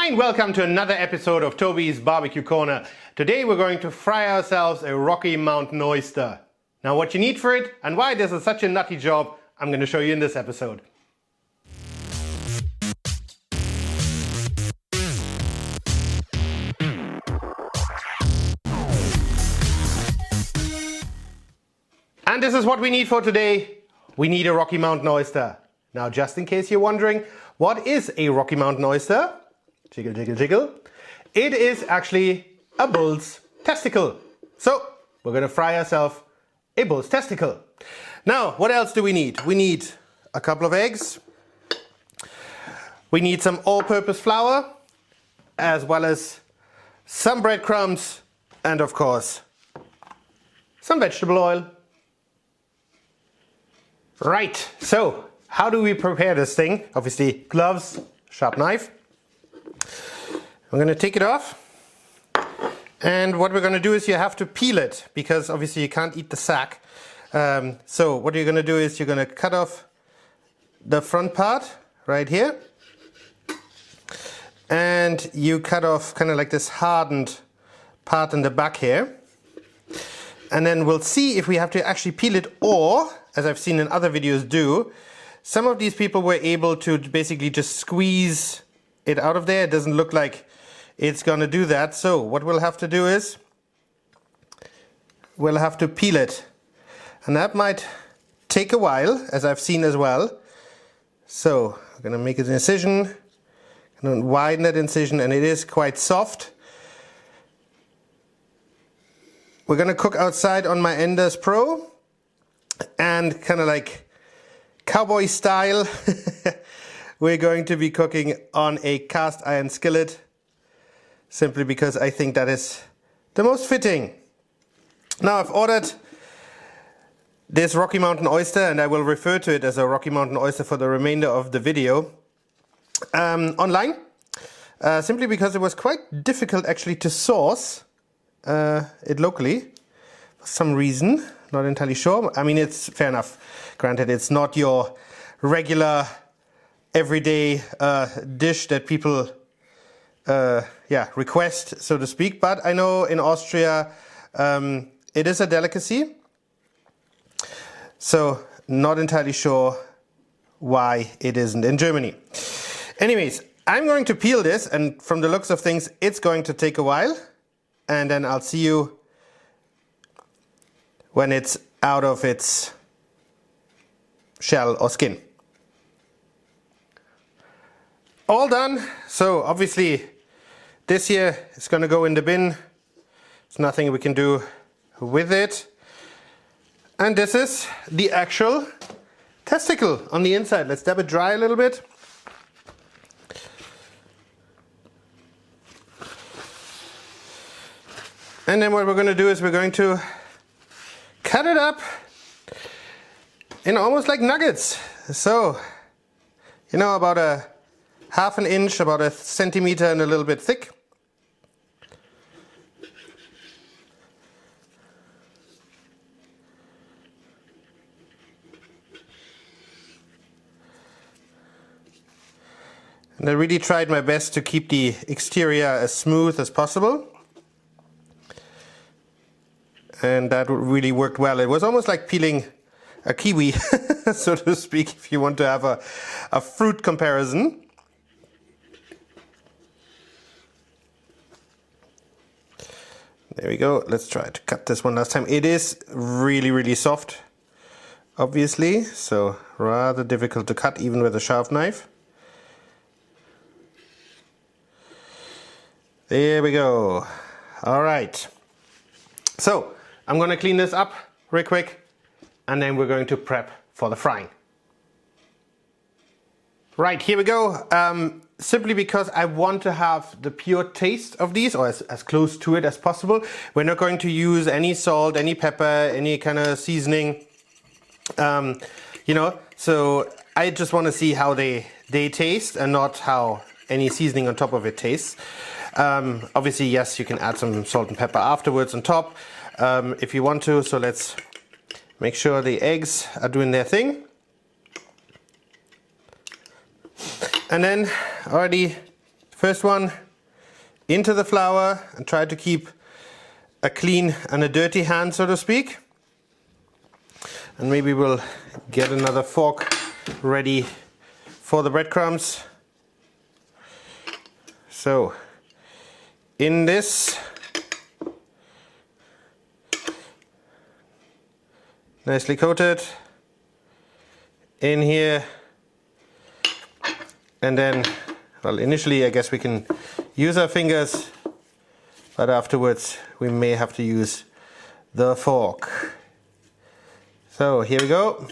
Hi and welcome to another episode of Toby's Barbecue Corner. Today we're going to fry ourselves a Rocky Mountain oyster. Now what you need for it and why this is such a nutty job, I'm going to show you in this episode. And this is what we need for today. We need a Rocky Mountain oyster. Now just in case you're wondering, what is a Rocky Mountain oyster? Jiggle, jiggle, jiggle. It is actually a bull's testicle. So we're going to fry ourselves a bull's testicle. Now what else do we need? We need a couple of eggs. We need some all-purpose flour, as well as some breadcrumbs, and of course some vegetable oil. Right, so how do we prepare this thing? Obviously gloves, sharp knife. I'm going to take it off, and what we're going to do is you have to peel it because obviously you can't eat the sack. So what you're going to do is you're going to cut off the front part right here, and you cut off kind of like this hardened part in the back here, and then we'll see if we have to actually peel it, or as I've seen in other videos do, some of these people were able to basically just squeeze it out of there. It doesn't look like it's gonna do that. So what we'll have to do is we'll have to peel it, and that might take a while, as I've seen as well. So I'm gonna make an incision, gonna widen that incision, and it is quite soft. We're gonna cook outside on my Enders Pro, and kind of like cowboy style we're going to be cooking on a cast iron skillet, simply because I think that is the most fitting. Now I've ordered this Rocky Mountain oyster, and I will refer to it as a Rocky Mountain oyster for the remainder of the video, online, simply because it was quite difficult actually to source it locally for some reason. Not entirely sure. I mean, it's fair enough. Granted, it's not your regular everyday dish that people request, so to speak. But I know in Austria it is a delicacy. So not entirely sure why it isn't in Germany. Anyways, I'm going to peel this, and from the looks of things, it's going to take a while. And then I'll see you when it's out of its shell or skin. All done. So obviously this here is going to go in the bin. There's nothing we can do with it. And this is the actual testicle on the inside. Let's dab it dry a little bit. And then what we're going to do is we're going to cut it up in almost like nuggets. So, you know, about a half an inch, about a centimeter and a little bit thick. And I really tried my best to keep the exterior as smooth as possible. And that really worked well. It was almost like peeling a kiwi, so to speak, if you want to have a fruit comparison. There we go. Let's try to cut this one last time. It is really, really soft, obviously, so rather difficult to cut even with a sharp knife. There we go. All right. So I'm going to clean this up real quick, and then we're going to prep for the frying. Right, here we go. Simply because I want to have the pure taste of these, or as close to it as possible. We're not going to use any salt, any pepper, any kind of seasoning. You know, so I just want to see how they taste, and not how any seasoning on top of it tastes. Obviously, yes, you can add some salt and pepper afterwards on top, if you want to. So let's make sure the eggs are doing their thing. And then already First one into the flour, and try to keep a clean and a dirty hand, so to speak. And maybe we'll get another fork ready for the breadcrumbs. So in this, nicely coated, in here, and then, well, initially I guess we can use our fingers, but afterwards we may have to use the fork. So here we go.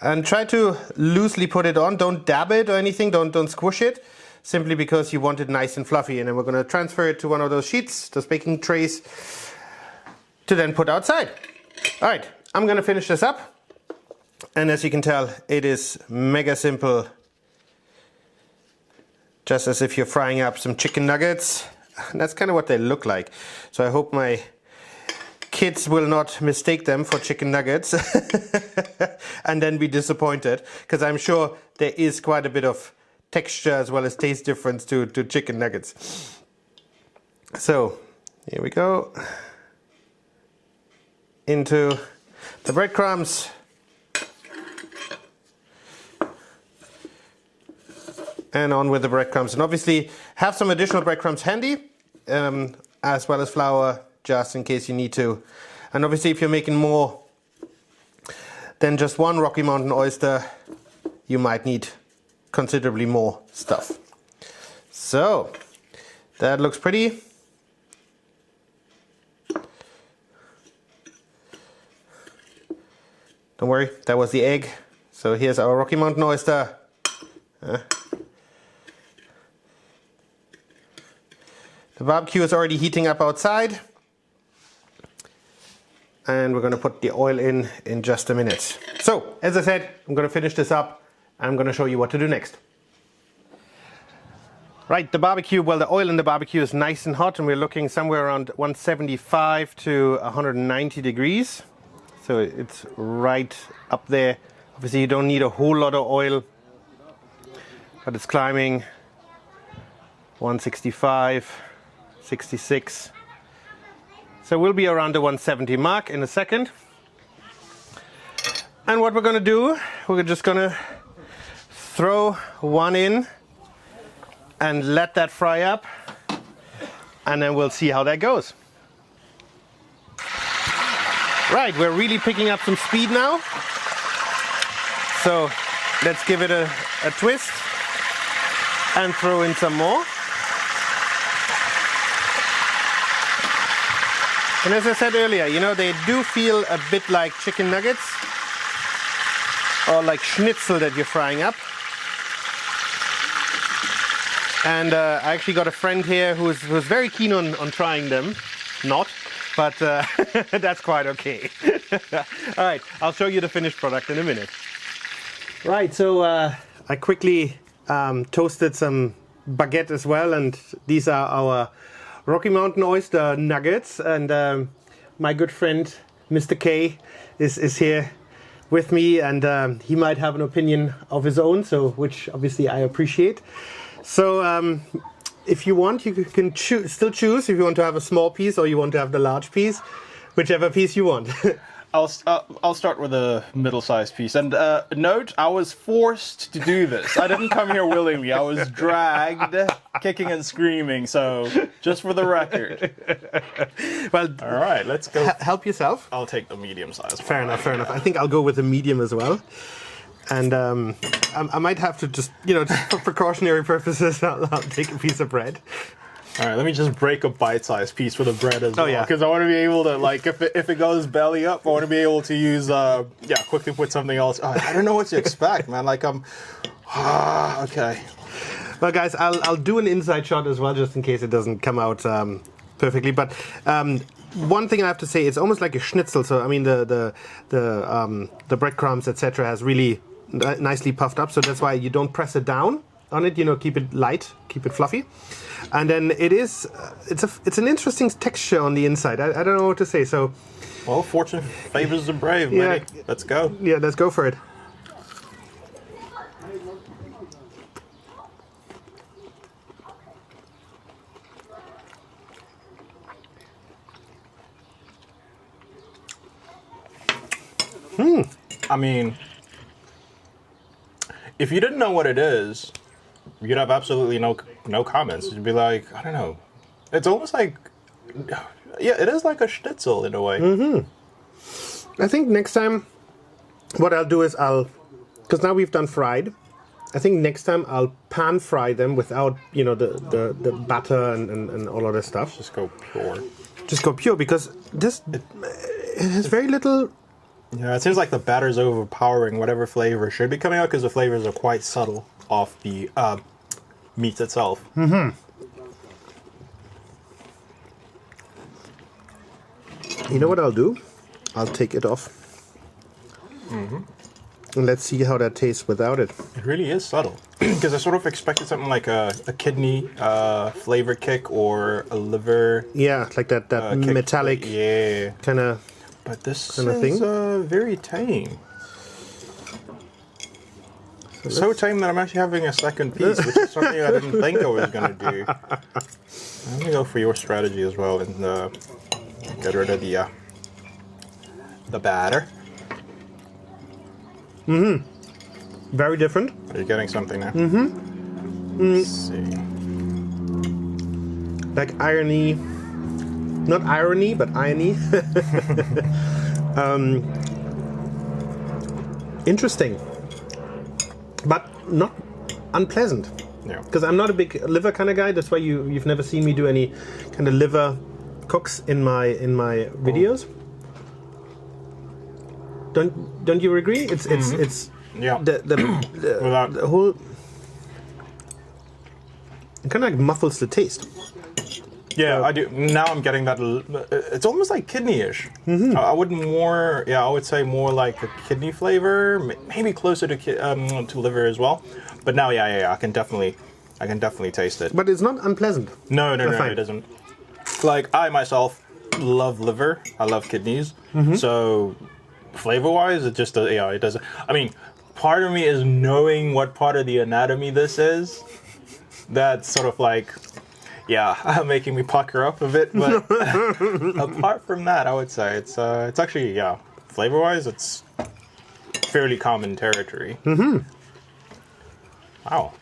And try to loosely put it on. Don't dab it or anything, don't squish it, simply because you want it nice and fluffy. And then we're going to transfer it to one of those sheets, those baking trays, to then put outside. All right, I'm going to finish this up. And as you can tell, it is mega simple. Just as if you're frying up some chicken nuggets. And that's kind of what they look like. So I hope my kids will not mistake them for chicken nuggets and then be disappointed, because I'm sure there is quite a bit of texture as well as taste difference to chicken nuggets. So here we go. Into the breadcrumbs. And on with the breadcrumbs. And obviously have some additional breadcrumbs handy, as well as flour, just in case you need to. And obviously if you're making more than just one Rocky Mountain oyster, you might need considerably more stuff. So that looks pretty. Don't worry, that was the egg. So here's our Rocky Mountain oyster. The barbecue is already heating up outside. And we're going to put the oil in just a minute. So, as I said, I'm going to finish this up. I'm going to show you what to do next. Right, the barbecue, well, the oil in the barbecue is nice and hot, and we're looking somewhere around 175 to 190 degrees. So it's right up there. Obviously you don't need a whole lot of oil, but it's climbing. 165, 66. So we'll be around the 170 mark in a second. And what we're going to do, we're just going to throw one in and let that fry up, and then we'll see how that goes. Right, we're really picking up some speed now. So let's give it a twist and throw in some more. And as I said earlier, you know, they do feel a bit like chicken nuggets or like schnitzel that you're frying up. And I actually got a friend here who's very keen on trying them. Not, but that's quite okay. All right, I'll show you the finished product in a minute. Right, so I quickly toasted some baguette as well, and these are our Rocky Mountain oyster nuggets. And my good friend Mr. K is here with me, and he might have an opinion of his own, so which obviously I appreciate. So if you want, you can still choose if you want to have a small piece or you want to have the large piece, whichever piece you want. I'll start with a middle-sized piece. And note, I was forced to do this. I didn't come here willingly. I was dragged, kicking and screaming. So, just for the record. Well, all right, let's go. Help yourself. I'll take the medium-sized. Fair enough, fair enough. I think I'll go with the medium as well. And I might have to just, you know, just for precautionary purposes, I'll take a piece of bread. All right, let me just break a bite-sized piece for the bread as well. Oh, yeah. Because I want to be able to, like, if it goes belly up, I want to be able to use, quickly put something else. I don't know what to expect, man. Like, okay. Well, guys, I'll do an inside shot as well, just in case it doesn't come out perfectly. But one thing I have to say, it's almost like a schnitzel. So, I mean, the breadcrumbs, etc., has really nicely puffed up. So that's why you don't press it down on it. You know, keep it light, keep it fluffy. And then it's an interesting texture on the inside. I don't know what to say. So, well, fortune favors the brave. Yeah, maybe. Let's go. Yeah, let's go for it. I mean, if you didn't know what it is, you'd have absolutely no comments. You'd be like, I don't know. It's almost like, yeah, it is like a schnitzel in a way. I think next time, what I'll do is because now we've done fried. I think next time I'll pan fry them without, the batter and all of that stuff. Just go pure. Just go pure, because it has very little. Yeah, it seems like the batter's overpowering whatever flavor should be coming out, because the flavors are quite subtle off the meat itself. You know what I'll do? I'll take it off. And let's see how that tastes without it. It really is subtle. Because I sort of expected something like a kidney flavor kick or a liver. Yeah, like that metallic kind of. But this kind of is thing. very tame. So tame that I'm actually having a second piece, which is something I didn't think I was going to do. I'm going to go for your strategy as well and get rid of the batter. Very different. Are you getting something now? Let's see. Like irony. Not irony, but irony. Interesting. But not unpleasant. Yeah. Because I'm not a big liver kind of guy. That's why you've never seen me do any kind of liver cooks in my videos. Don't you agree? It's yeah. The whole. It kind of like muffles the taste. Yeah, I do. Now I'm getting that. It's almost like kidney-ish. I would say more like a kidney flavor, maybe closer to liver as well. But now, I can definitely taste it. But it's not unpleasant. No, it isn't. Like, I myself love liver. I love kidneys. So, flavor-wise, it just it doesn't. I mean, part of me is knowing what part of the anatomy this is. That's sort of like. Yeah, making me pucker up a bit, but apart from that, I would say it's actually, flavor-wise, it's fairly common territory. Wow.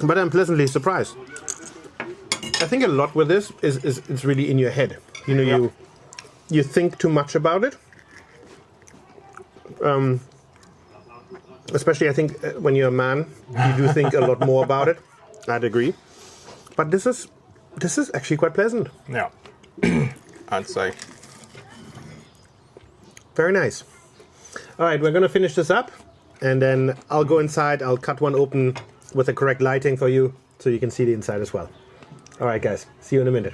But I'm pleasantly surprised. I think a lot with this is it's really in your head. You think too much about it. Especially, I think, when you're a man, you do think a lot more about it. I'd agree. But this is actually quite pleasant. Yeah, I'd say. Very nice. All right, we're going to finish this up, and then I'll go inside. I'll cut one open with the correct lighting for you, so you can see the inside as well. All right, guys. See you in a minute.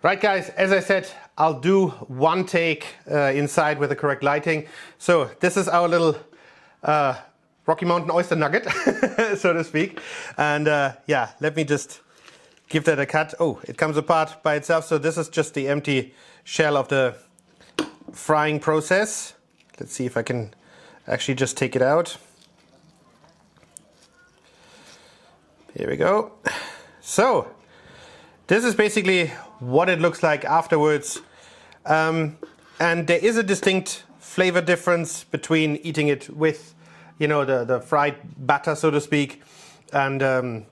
Right, guys, as I said, I'll do one take inside with the correct lighting. So this is our little Rocky Mountain oyster nugget, so to speak. And let me just give that a cut. Oh, it comes apart by itself. So this is just the empty shell of the frying process. Let's see if I can actually just take it out. Here we go. So this is basically what it looks like afterwards. And there is a distinct flavor difference between eating it with, the fried batter, so to speak, and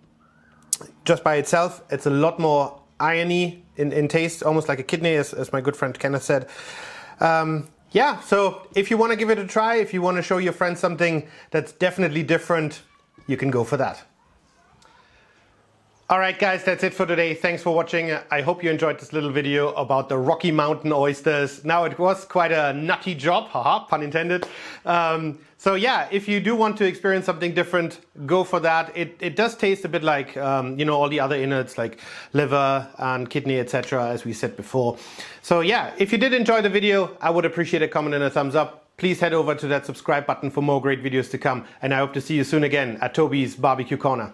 just by itself. It's a lot more irony in taste, almost like a kidney, as my good friend Kenneth said. So if you want to give it a try, if you want to show your friends something that's definitely different, you can go for that. Alright guys, that's it for today. Thanks for watching. I hope you enjoyed this little video about the Rocky Mountain oysters. Now, it was quite a nutty job, haha, pun intended. So yeah, if you do want to experience something different, go for that. It does taste a bit like, all the other innards like liver and kidney, etc., as we said before. So yeah, if you did enjoy the video, I would appreciate a comment and a thumbs up. Please head over to that subscribe button for more great videos to come. And I hope to see you soon again at Toby's BBQ Corner.